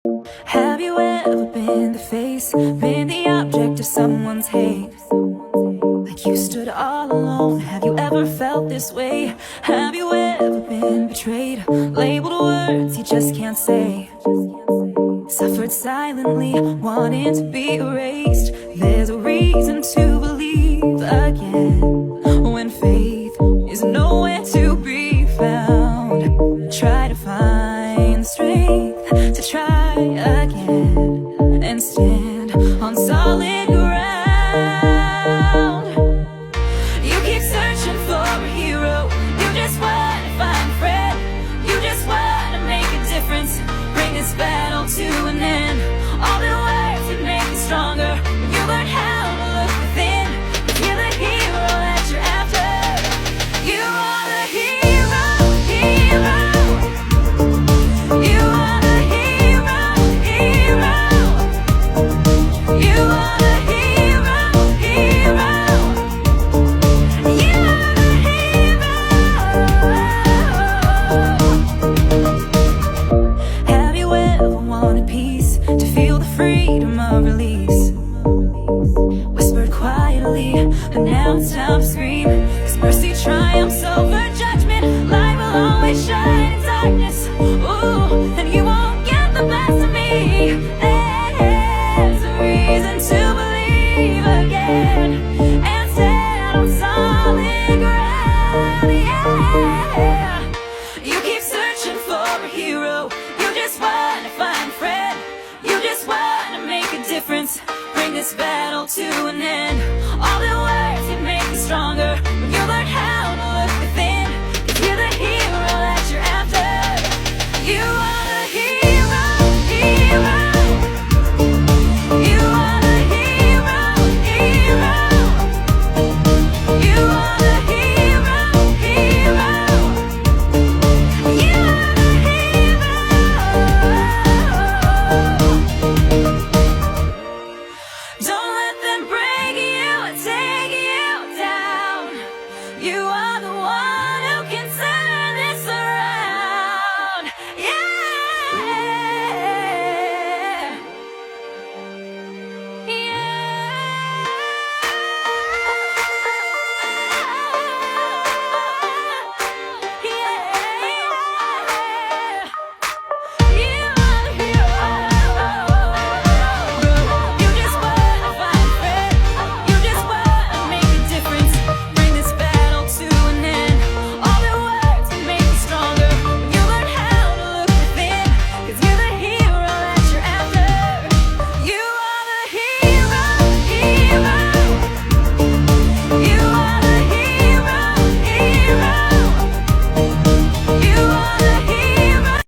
Have you ever been the face, been the object of someone's hate? Like you stood all alone. Have you ever felt this way? Have you ever been betrayed, labeled words you just can't say, suffered silently, wanting to be erased? There's a reason to believe again when faith is nowhere to be found. Try to find the strength to try again and stand on solid ground. You keep searching for a hero, you just want to find a friend, you just want to make a difference, bring this battle to an end. All the words that make you stronger, when you learn how to look within, you're the hero that you're after. You are the hero, hero. You are the hero, hero. You are the hero, hero. You are the hero. Have you ever wanted peace, to feel the freedom of release? Whispered quietly, but now it's time to scream, 'cause mercy triumphs over judgment. Light will always shine in darkness. Ooh, and you won't get the best of me. There's a reason to believe again and stand on solid ground. Yeah. You keep searching for a hero, you just want to find a friend, you just want to make a difference, bring this battle to an end.